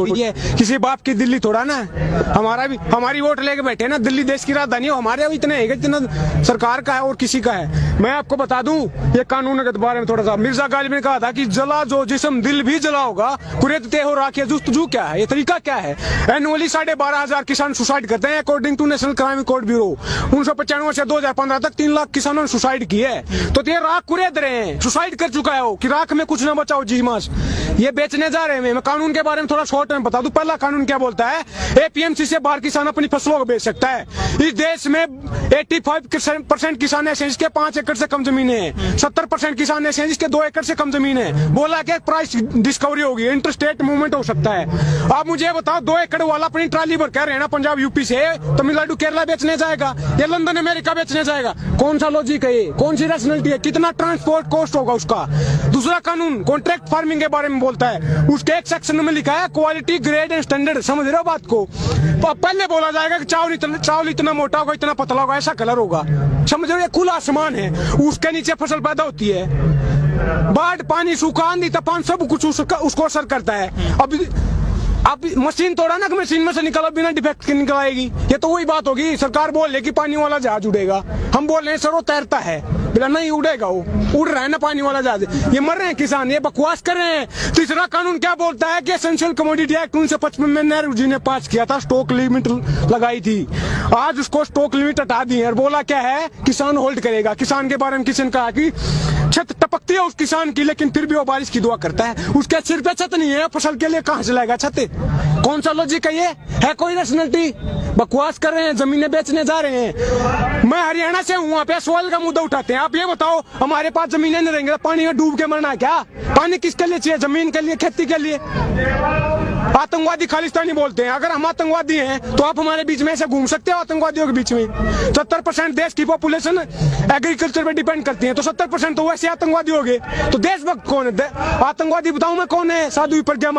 थोड़ी है, किसी बाप की दिल्ली थोड़ा ना, हमारी वोट लेके बैठे ना, दिल्ली देश की राजधानी है, हमारे इतने है जितना सरकार का है और किसी का है। मैं आपको बता दूं ये कानून के बारे में थोड़ा सा, मिर्जा गालिब ने कहा था कि जला जो जिस्म दिल भी जला होगा, कुरेदते हो राखिया जुस्तजू क्या है, ये तरीका क्या है। एनुअली 12,500 किसान सुसाइड करते हैं according to National Crime Record Bureau. 1995 से 2015 तक 3 लाख किसानों ने सुसाइड की है। तो ये राख कुरेद रहे हैं, सुसाइड कर चुका है वो कि राख में कुछ ना बचाओ जी मास, ये बेचने जा रहे हैं। मैं कानून के बारे में थोड़ा शॉर्ट में बता दूं। पहला कानून क्या बोलता है, एपीएमसी से बाहर किसान अपनी फसलों को बेच सकता है। इस देश में 85% किसान ऐसे जिसके 5 एकड़ से कम जमीन है, 70% किसान ऐसे जिसके 2 एकड़ से कम जमीन है। बोला कि प्राइस डिस्कवरी होगी, इंटरस्टेट मूवमेंट हो सकता है। आप मुझे बताओ 2 एकड़ वाला अपनी ट्राली भर कर रहना पंजाब यूपी से तमिलनाडु केरला बेचने जाएगा या लंदन अमेरिका बेचने जाएगा? कौन सा लॉजिक है ये, कौन सी रैशनैलिटी है, कितना ट्रांसपोर्ट कॉस्ट होगा उसका? दूसरा कानून कॉन्ट्रैक्ट फार्मिंग के बारे में बोलता है, उसके एक सेक्शन में लिखा है क्वालिटी ग्रेड एंड स्टैंडर्ड। समझ रहे हो बात को? पहले बोला जाएगा कि चावल इतना मोटा होगा, इतना पतला होगा, ऐसा कलर होगा। समझ रहे हो? खुला आसमान है, उसके नीचे फसल पैदा होती है। बाढ़, पानी, सूखा, आंधी, तूफान सब कुछ उसको असर करता है। अब मशीन तोड़ा ना कि मशीन में से निकला बिना डिफेक्ट के निकल आएगी, ये तो वही बात होगी। सरकार बोल रही कि पानी वाला जहाज उड़ेगा, हम बोल रहे हैं सर वो तैरता है, बिना नहीं उड़ेगा, वो उड़ रहा है ना पानी वाला जहाज। ये मर रहे हैं किसान, ये बकवास कर रहे हैं। तीसरा कानून क्या बोलता है कि एसेंशियल कमोडिटी एक्ट 1955 में नेहरू जी ने पास किया था, स्टॉक लिमिट लगाई थी। आज उसको स्टॉक लिमिट हटा दी है और बोला क्या है, किसान होल्ड करेगा। किसान के बारे में किसी ने कहा कि छत टपकती है उस किसान की, लेकिन फिर भी वो बारिश की दुआ करता है। उसके सिर पे छत नहीं है, फसल के लिए कहां से लाएगा छत? कौन सा लॉजिक है ये? है कोई रैशनैलिटी? बकवास कर रहे हैं, जमीनें बेचने जा रहे हैं। मैं हरियाणा से हूँ, वहाँ पे सवाल का मुद्दा उठाते हैं। आप ये बताओ, हमारे पास जमीनें नहीं रहेंगे, पानी में डूब के मरना है क्या? पानी किसके लिए चाहिए? जमीन के लिए, खेती के लिए। आतंकवादी खालिस्तानी बोलते हैं। अगर हम आतंकवादी हैं तो आप हमारे बीच में ऐसे घूम सकते हो आतंकवादियों के बीच में? 70% देश की पॉपुलेशन एग्रीकल्चर पे डिपेंड करती है, तो 70% तो वैसे आतंकवादी हो गए। तो देशभक्त कौन है? आतंकवादी बताऊं मैं कौन है? साधु प्रज्ञा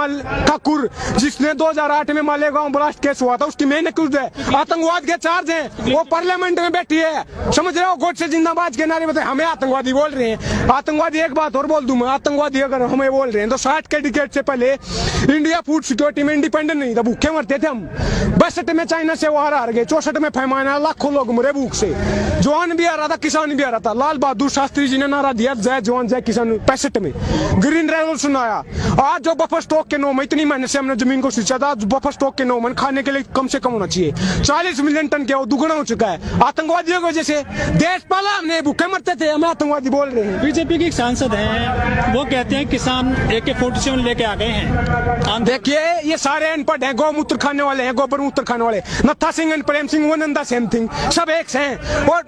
ठाकुर, जिसने 2008 में मालेगांव ब्लास्ट केस हुआ था, उसकी मेन एक्यूज्ड है। आतंकवाद के चार्ज हैं, वो पार्लियामेंट में बैठी है। समझ रहे हो? गोड से जिंदाबाद के नारे बताए, हमें आतंकवादी बोल रहे हैं। आतंकवादी, एक बात और बोल दूं मैं, आतंकवादी अगर हमें बोल रहे हैं तो 60 के डिकेड से पहले इंडिया फूड सिक्योरिटी में इंडिपेंडेंट नहीं था, भूखे मरते थे हम। 62 में चाइना से वार हार गए, 64 में फैमान आया, लाखों लोग मरे भूख से। जवान भी आ रहा था, किसान भी आ रहा था। लाल बहादुर शास्त्री जी ने नारा दिया, जय जवान जय किसान। 65 में ग्रीन रेवोल्यूशन आया। आज जो बफर स्टॉक के 9 में, इतनी मेहनत से हमने जमीन को सींचा था, बफर स्टॉक के 9 में खाने के लिए कम से कम होना चाहिए। 40 मिलियन टन के, वो दुगना हो चुका है आतंकवादियों की वजह से। देश पाला हमने, भूखे मरते थे, हमें आतंकवादी बोल रहे हैं। बीजेपी के सांसद हैं, वो कहते हैं किसान AK-47 लेके आ गए हैं। देखिए, ये सारे अनपढ़ हैं, गौमूत्र खाने वाले हैं, गोबर मूत्र खाने वाले। नत्था Singh and Prem Singh one and the same thing, सब एक से हैं। और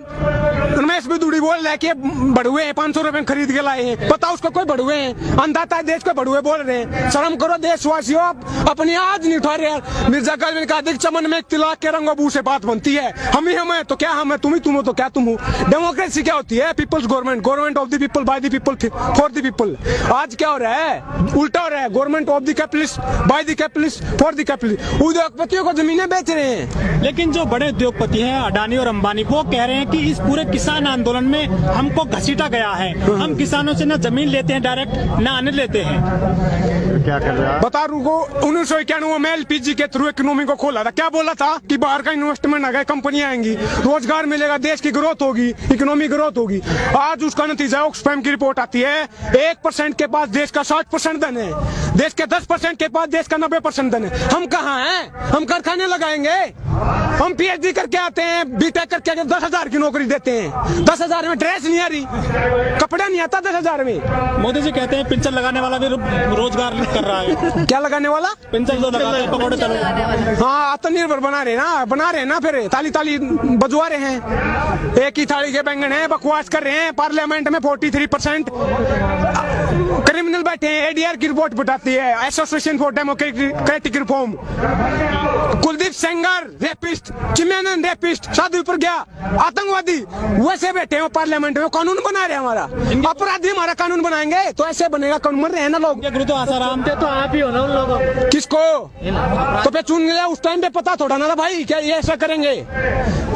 रमेश बिदुड़ी बोल रहा है कि बड़ुए हैं, 500 रुपए में खरीद के लाए हैं। पता उसको कोई बड़ुए हैं? अंधाता देश को बड़ुए बोल रहे हैं। शर्म करो देशवासियों, अपनी आज नहीं उठा रहे यार। मिर्जा गालिब ने कहा, देख चमन में तिलाक के रंगों से बात बनती है। हम ही हम है तो क्या हम है, तुम ही तुम हो तो क्या तुम हो। डेमोक्रेसी क्या होती है? People's government, government of the people, by the people, for the people. आज क्या हो रहा है? उल्टा हो रहा है। Government of the capitalist, by the capitalist, for the capitalist. उद्योगपतियों को जमीनें बेच रहे हैं। लेकिन जो बड़े उद्योगपति हैं, अडानी और अंबानी, वो कह रहे हैं कि इस पूरे किसान आंदोलन में हमको घसीटा गया है। हम किसानों से ना जमीन लेते हैं डायरेक्ट, ना अन्न लेते हैं। क्या कर रहा है? बता रूको, 1991 में LPG के थ्रू इकोनॉमी को खोला था। क्या बोला था कि बाहर का इन्वेस्टमेंट आ गया, कंपनियां आएंगी, रोजगार मिलेगा, देश की ग्रोथ होगी, इकोनॉमी ग्रोथ होगी। आज उसका नतीजा ऑक्सफैम की रिपोर्ट आती है, 1% के पास देश का 60% धन है, देश के 10% के पास देश का 90% धन है। हम कहाँ हैं? हम कारखाने लगाएंगे? हम PhD करके आते हैं, BTech करके 10,000 की नौकरी देते हैं। 10,000 में ड्रेस नहीं आ रही, कपड़ा नहीं आता 10,000 में। मोदी जी कहते हैं पेंशन लगाने वाला भी रोजगार कर रहा है। क्या लगाने वाला? पेंशन जो लगाते हैं, पकौड़े तलने वाला। हाँ, आत्मनिर्भर बना रहे ना, फिर ताली ताली बजवा रहे हैं। एक ही थाली के बैंगन है, बकवास कर रहे हैं। पार्लियामेंट में 43% क्रिमिनल बैठे हैं। ADR की रिपोर्ट बताती है, association for democratic reform. Kuldeep Sengar rapist, Chinmayanand rapist, Sadhu Pragya आतंकवादी, वैसे बैठे हैं पार्लियामेंट में। कानून बना रहे हैं हमारा, अपराधी हमारा कानून बनाएंगे तो ऐसे बनेगा। कानून मर रहे हैं ना लोग। गुरु तो आसाराम चुनते तो आप ही हो ना उन लोगों को। किसको? तो पे चुन लिया उस टाइम पे पता थोड़ा ना था भाई क्या ये ऐसा करेंगे।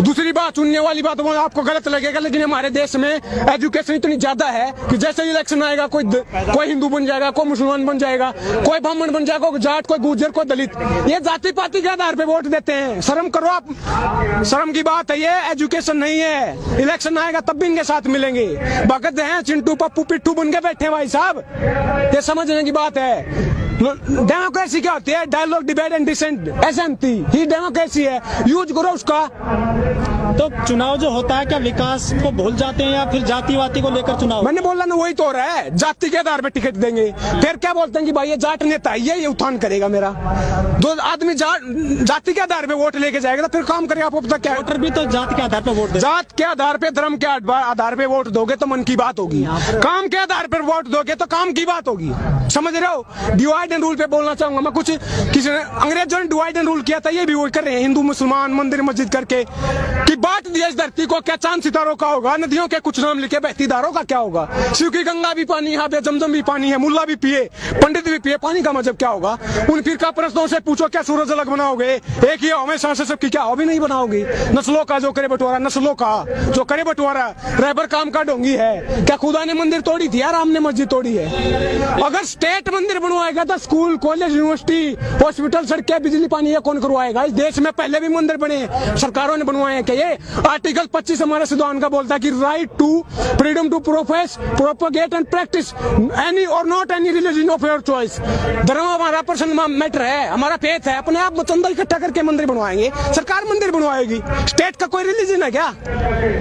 दूसरी बात, चुनने वाली बात वो आपको गलत लगेगा, लेकिन हमारे देश में एजुकेशन इतनी ज्यादा है कि जैसे इलेक्शन आएगा कोई हिंदू बन जाएगा, कोई मुसलमान बन जाएगा, कोई ब्राह्मण बन जाएगा, कोई जाट, कोई गुर्जर, कोई दलित, ये जाति पाति के आधार पे वोट देते हैं। शर्म करो आप, शर्म की बात है ये, एजुकेशन नहीं है। इलेक्शन आएगा तब भी इनके साथ मिलेंगे। भगत हैं चिंटू पप्पू पिट्ठू बन के बैठे भाई साहब, ये समझने की बात है। डेमोक्रेसी क्या होती है? Dialogue, debate and dissent, SMT ही डेमोक्रेसी है, यूज करो उसका। तो चुनाव जो होता है क्या विकास को भूल जाते हैं या फिर जातिवादी को लेकर चुनाव? मैंने बोला ना वही तो हो रहा है, जाति के आधार पे टिकट देंगे, फिर क्या बोलते हैं कि भाई ये जाट नेता है, ये उत्थान करेगा मेरा। दो आदमी जाति के आधार पे वोट लेके जाएगा तो फिर काम करेगा। आपको पता क्या, वोटर भी तो जात के आधार पर वोट दे। जात के आधार पे, धर्म के आधार पे वोट दोगे तो मन की बात होगी, काम के आधार पर वोट दोगे तो काम की बात होगी। समझ रहे हो? डिवाइड एंड रूल पे बोलना चाहूंगा मैं कुछ। किसी ने, अंग्रेजों ने डिवाइड एंड रूल किया था, ये भी वही कर रहे हैं, हिंदू मुसलमान मंदिर मस्जिद करके कि बांट दिया इस धरती को। क्या चांद सितारों का होगा? नदियों के कुछ नाम लिखे, बहती धारों का क्या होगा? शिव की गंगा भी पानी, यहाँ पे जमजम भी पानी है, मुल्ला भी पिए, पंडित भी पिए, पानी का मतलब क्या होगा? उन फिरका परस्तों से पूछो क्या सूरज अलग बनाओगे? एक ही हमेशा से सबकी क्या भी नहीं बनाओगे? नस्लों का जो करे बंटवारा, नस्लों का जो करे बंटवारा, रहबर काम का ढोंगी है। क्या खुदा ने मंदिर तोड़ी थी यार? राम ने मस्जिद तोड़ी है। अगर स्टेट मंदिर बनवाएगा तो स्कूल, कॉलेज, यूनिवर्सिटी, हॉस्पिटल, सड़कें, बिजली, पानी ये कौन करवाएगा? इस देश में पहले भी मंदिर बने, सरकारों ने बनवाए हैं। क्या ये आर्टिकल 25 हमारे संविधान का बोलता है कि right to freedom to profess, propagate and practice any और not any religion of your choice. धर्म हमारा पर्सनल मैटर है, हमारा फेथ है। अपने आप चंदा इकट्ठा करके मंदिर बनवाएंगे, सरकार मंदिर बनवाएगी। स्टेट का कोई रिलीजन है क्या?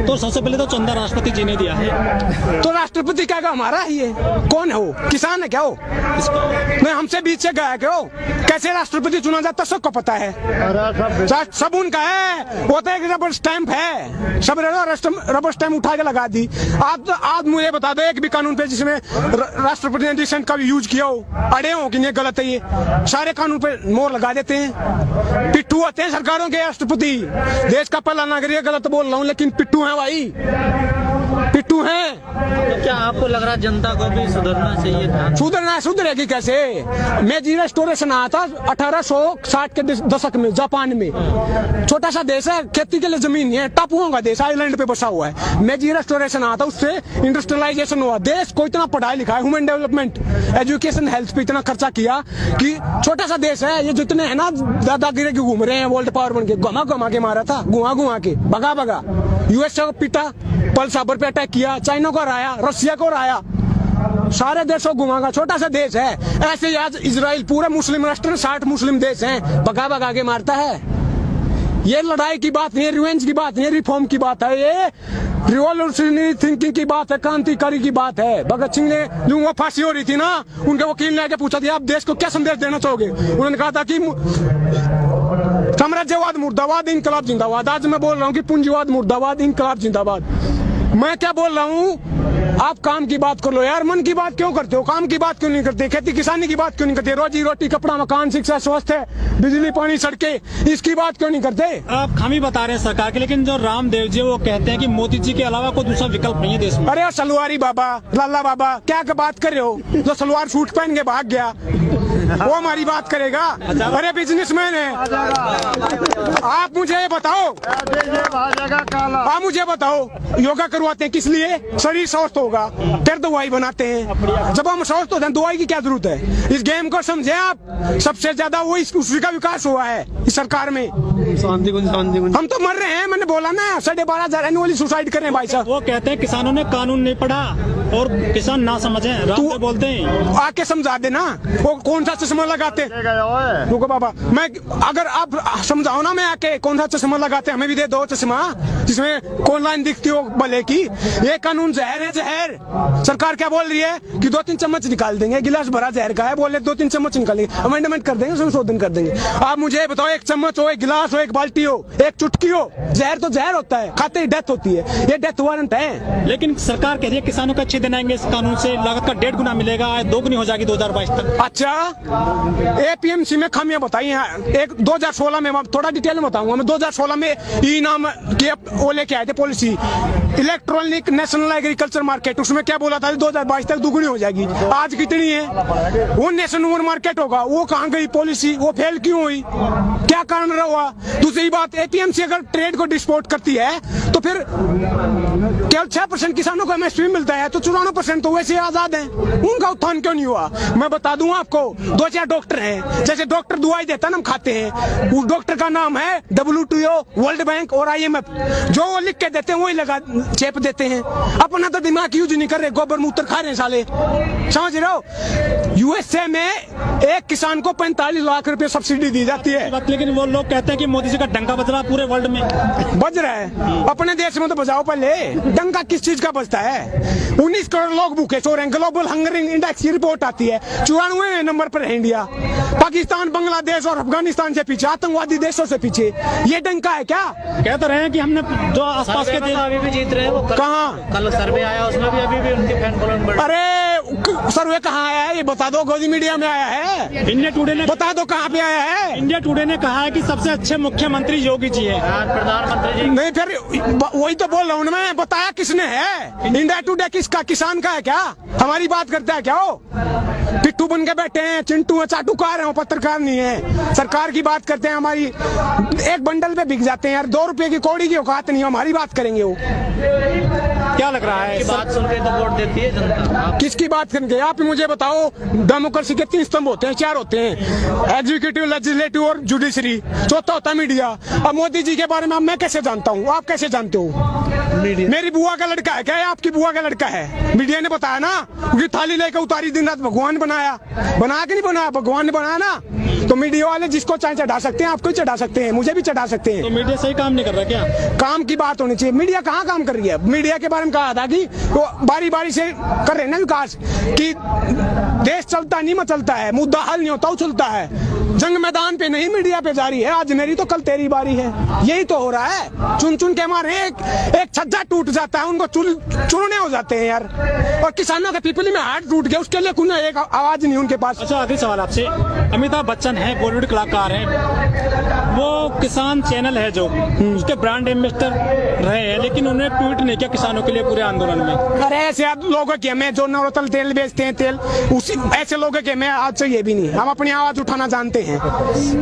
तो सबसे पहले तो चंदा राष्ट्रपति जी ने दिया है। तो राष्ट्रपति क्या हमारा ही है? कौन है वो? किसान है क्या वो? नहीं, हमसे बीच से गया क्या? कैसे राष्ट्रपति चुना जाता सबको पता है, सब उनका है। वो तो एक रबर स्टैंप है, सब रबर स्टैंप उठा के लगा दी। आप मुझे बता दो एक भी कानून पे जिसमें राष्ट्रपति ने डिसेंट का भी यूज किया हो, अड़े हो कि ये गलत है, ये सारे कानून पे मोहर लगा देते हैं। पिट्ठू होते हैं सरकारों के राष्ट्रपति, देश का पहला नागरिक। गलत बोल रहा हूँ लेकिन पिट्ठू है भाई, पिट्ठू है। तो क्या आपको लग रहा है जनता को भी सुधरना चाहिए था? सुधरेगी कैसे? मेजी रेस्टोरेशन आया था 1860 के दशक में जापान में। छोटा सा देश है, खेती के लिए जमीन नहीं है, टापुओं का देश, आइलैंड पे बसा हुआ है। मेजी रेस्टोरेशन आया था, उससे इंडस्ट्रियलाइजेशन हुआ। देश को इतना पढ़ाई लिखाई, ह्यूमन डेवलपमेंट, एजुकेशन, हेल्थ पे इतना खर्चा किया कि छोटा सा देश है। ये जितने है ना दादागिरी के घूम रहे हैं, वर्ल्ड पावर बन के, घुमा के मारा था, घुमा के भगा। यूएस को पीटा, पर्ल हार्बर पे अटैक किया, चाइना को हराया, रशिया को हराया, सारे देशों को घुमागा। छोटा सा देश है। ऐसे ही आज इजराइल पूरे मुस्लिम राष्ट्र, 60 मुस्लिम देश हैं, भगा के मारता है। ये लड़ाई की बात नहीं है, रिवेंज की बात नहीं है, रिफॉर्म की बात है, ये रिवॉल्यूशनरी थिंकिंग की बात है, क्रांतिकारी की बात है। भगत सिंह ने जो वो फांसी हो रही थी ना, उनके वकील ने आके पूछा था आप देश को क्या संदेश देना चाहोगे? उन्होंने कहा था कि साम्राज्यवाद मुर्दाबाद, इनकलाब जिंदाबाद। आज मैं बोल रहा हूँ कि पूंजीवाद मुर्दाबाद, इनकलाब जिंदाबाद। मैं क्या बोल रहा हूँ? आप काम की बात कर लो यार, मन की बात क्यों करते हो? काम की बात क्यों नहीं करते? खेती किसानी की बात क्यों नहीं करते? रोजी रोटी, कपड़ा, मकान, शिक्षा, स्वास्थ्य, बिजली, पानी, सड़कें, इसकी बात क्यों नहीं करते? आप खामी बता रहे हैं सरकार के, लेकिन जो रामदेव जी वो कहते हैं कि मोदी जी के अलावा कोई दूसरा विकल्प नहीं है देश में। अरे सलवारी बाबा, लाला बाबा, क्या बात कर रहे हो? जो सलवार सूट पहन के भाग गया वो हमारी बात करेगा? अरे बिजनेसमैन है। आप मुझे बताओ, आप मुझे बताओ, योगा करवाते हैं किस लिए? शरीर स्वस्थ होगा, फिर दवाई बनाते हैं। जब हम स्वस्थ होते हैं दवाई की क्या जरूरत है? इस गेम को समझे आप, सबसे ज्यादा वो उसी का विकास हुआ है इस सरकार में। हम तो मर रहे हैं, मैंने बोला ना, 12,500 एनुअली सुसाइड कर रहे हैं भाई साहब। वो कहते हैं किसानों ने कानून नहीं पढ़ा और किसान ना समझे, रामदेव बोलते हैं। आके समझा देना, वो कौन सा चश्मा लगाते? रुको बाबा, मैं अगर आप समझाओ ना, मैं आके कौन सा चश्मा लगाते? हमें भी दे दो चश्मा जिसमें कौन लाइन दिखती हो भले की। ये कानून जहर है, जहर। सरकार क्या बोल रही है कि 2-3 चम्मच निकाल देंगे, गिलास भरा जहर का है, बोले 2-3 चम्मच निकालेंगे, अमेंडमेंट कर देंगे, संशोधन कर देंगे। आप मुझे बताओ, एक चम्मच हो, एक गिलास हो, एक बाल्टी हो, एक चुटकी हो, जहर तो जहर होता है, खाते ही डेथ होती है। ये डेथ वारंट है। लेकिन सरकार कह रही है किसानों को अच्छे दिन आएंगे, इस कानून से लागत का 1.5 गुना मिलेगा, 2 गुनी हो जाएगी 2022 तक। अच्छा, एपीएमसी में खामियां बताई हैं। एक 2016 में, थोड़ा डिटेल में बताऊंगा मैं, 2016 में ई नाम के वो लेके आए थे policy, electronic national agriculture market, उसमें क्या बोला था 2022 तक दुगनी हो जाएगी, आज कितनी है? वो नेशनल मार्केट होगा, वो कहाँ गई पॉलिसी? वो फेल क्यों हुई? क्या कारण रहा? दूसरी बात, एपीएमसी अगर ट्रेड को डिस्पोर्ट करती है तो फिर केवल 6% किसानों को एमएसपी मिलता है, तो 94% तो वैसे आजाद हैं, उनका उत्थान क्यों नहीं हुआ? मैं बता दूं आपको, 2-4 डॉक्टर हैं, जैसे डॉक्टर दवाई देता है ना, हम खाते हैं, उस डॉक्टर का नाम है WTO, वर्ल्ड बैंक और IMF, जो वो लिख के देते हैं वही लगा चेप देते हैं, अपना तो दिमाग यूज नहीं कर रहे, गोबर मूत्र खा रहे हैं साले, समझ रहे हो? USA में एक किसान को 45 लाख रुपए सब्सिडी दी जाती है, लेकिन वो लोग कहते हैं कि मोदी जी का डंका बज रहा पूरे वर्ल्ड में। बज रहा है, अपने देश में तो बजाओ पहले, डंका किस चीज का बजता है? 19 करोड़ लोग भूखे सो रहे हैं, ग्लोबल हंगर इंडेक्स की रिपोर्ट आती है, 94वें नंबर पर है इंडिया, पाकिस्तान, बांग्लादेश और अफगानिस्तान से पीछे, आतंकवादी देशों से पीछे, ये डंका है क्या? कह तो रहे हैं कि हमने जो आसपास के देश अभी भी जीत रहे हैं वो। कहाँ? कल सर्वे आया, उसमें भी अभी भी उनकी फैन फॉलोइंग बढ़। अरे सर्वे कहाँ आया है ये बता दो, गोदी मीडिया में आया है? इंडिया टुडे ने बता दो कहाँ पे आया है? इंडिया टुडे ने कहा है कि सबसे अच्छे मुख्यमंत्री योगी जी है। प्रधानमंत्री जी नहीं, फिर वही तो बोल रहा हूँ मैं, बताया किसने है? इंडिया टुडे किसका? किसान का है क्या? हमारी बात करता है क्या? वो पिट्ठू बन के बैठे हैं, चिंटू है, चाटुकार है, वो पत्रकार नहीं है, सरकार की बात करते हैं, हमारी एक बंडल पे बिक जाते हैं यार, 2 रुपए की कौड़ी की औकात नहीं, हमारी बात करेंगे वो। क्या लग रहा है? बात सुन के तो वोट देती है जनता। किसकी बात करेंगे? आप मुझे बताओ, डेमोक्रेसी के 3 स्तंभ होते हैं, 4 होते हैं, एग्जीक्यूटिव, लेजिस्लेटिव और जुडिशरी, चौथा होता है मीडिया। अब मोदी जी के बारे में मैं कैसे जानता हूँ, आप कैसे जानते हो? मेरी बुआ का लड़का है क्या? आपकी बुआ का लड़का है? मीडिया ने बताया ना, क्योंकि थाली लेकर उतारी, दिन रात भगवान बनाया, बना के नहीं बनाया, भगवान ने बनाया ना, तो मीडिया वाले जिसको चाहे चढ़ा सकते हैं, आपको चढ़ा सकते हैं, मुझे भी चढ़ा सकते हैं। तो मीडिया सही काम नहीं कर रहा क्या? काम की बात होनी चाहिए, मीडिया कहाँ काम कर रही है? मीडिया के बारे में कहा था कि वो बारी बारी से कर रहे हैं ना विकास, कि देश चलता नहीं मचलता है, मुद्दा हल नहीं होता उछलता है, जंग मैदान पे नहीं मीडिया पे जारी है, आज मेरी तो कल तेरी बारी है, यही तो हो रहा है। चुन चुन के हमारे एक छज्जा टूट जाता है, उनको चुनने हो जाते हैं यार, और किसानों के पिपली में हाथ टूट गया, उसके लिए कोई एक आवाज नहीं उनके पास। अच्छा, आखिरी सवाल आपसे, अमिताभ बच्चन है, बॉलीवुड कलाकार हैं, वो किसान चैनल है जो उसके ब्रांड एम्बेसडर रहे हैं, लेकिन उन्होंने ट्वीट नहीं किया किसानों के लिए पूरे आंदोलन में। अरे ऐसे लोगों के में जो नवरत्न तेल बेचते हैं, तेल उसी ऐसे लोगों के में आज से ये भी नहीं, हम अपनी आवाज उठाना जानते हैं।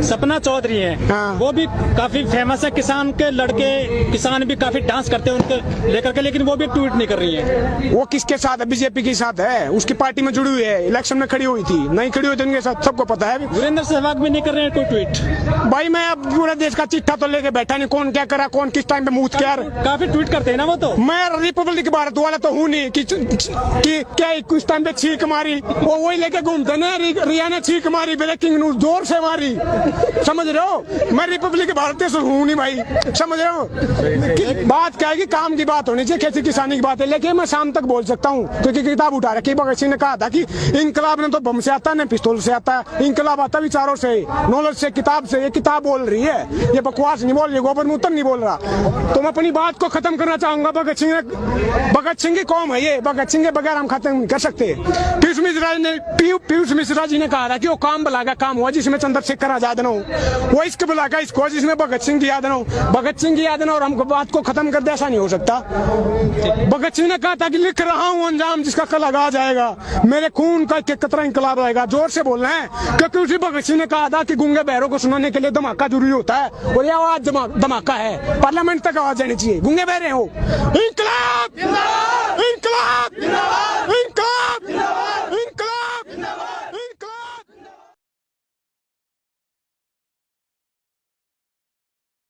सपना चौधरी है, हाँ। वो भी काफी फेमस है, किसान के लड़के, किसान भी काफी डांस करते हैं उनके लेकर के, लेकिन वो भी ट्वीट नहीं कर रही है। वो किसके साथ है? बीजेपी के साथ है, उसकी पार्टी में जुड़ी हुई है, इलेक्शन में खड़ी हुई थी, नहीं खड़ी हुई थी उनके साथ, सबको पता है। वीरेंद्र सहवाग भी नहीं कर रहे हैं कोई ट्वीट। भाई मैं अब पूरे देश का चिट्ठा तो लेके बैठा नहीं, कौन क्या करा, कौन किस टाइम पे मुंह क्या, काफी ट्वीट करते हैं ना वो तो। मैं रिपब्लिक भारत वाला तो हूँ नहीं कि क्या कुछ टाइम पे छींक मारी, वो वही लेके घूमते ना, रिया ने छींक मारी, ब्रेकिंग न्यूज जोर से मारी, समझ रहे हो? मैं रिपब्लिक भारत से हूँ नहीं भाई, समझ रहे हो? बात क्या है कि काम की बात होनी चाहिए, खेती किसानी की बात है, लेकिन मैं शाम तक बोल सकता हूँ, क्योंकि किताब उठा रखी। भगत सिंह ने कहा था कि इंकलाब ने तो बम से आता है, न पिस्तौल से आता है, इंकलाब आता विचारों से, नॉलेज से, किताब से। ये किताब बोल रही है, ये बकवास नहीं बोल रही, गोबर मूत्र नहीं बोल रहा। तो मैं अपनी बात को खत्म करना चाहूंगा, भगत सिंह की कौम है ये, भगत सिंह के बगैर हम खत्म नहीं कर सकते। पीयूष मिश्रा जी ने कहा था कि वो काम भला का काम हुआ जिसमें चंद्रशेखर आजाद न हो, वो इसके भला का इसको जिसमें भगत सिंह की याद न हो, भगत सिंह की याद न हो, और हमको बात को खत्म कर दे, ऐसा नहीं हो सकता। भगत सिंह ने कहा था कि लिख रहा हूं अंजाम जिसका कल आ जाएगा, मेरे खून का एक कतरा इंकलाब आएगा। जोर से बोलना है, क्योंकि उसी भगत सिंह ने कहा था कि गूंगे बहरों को सुनाने के लिए धमाका जरूरी होता है, और ये आवाज धमाका है, पार्लियामेंट तक आवाज जानी चाहिए। गूंगे बहरे हो, इंकलाब, इंकलाब।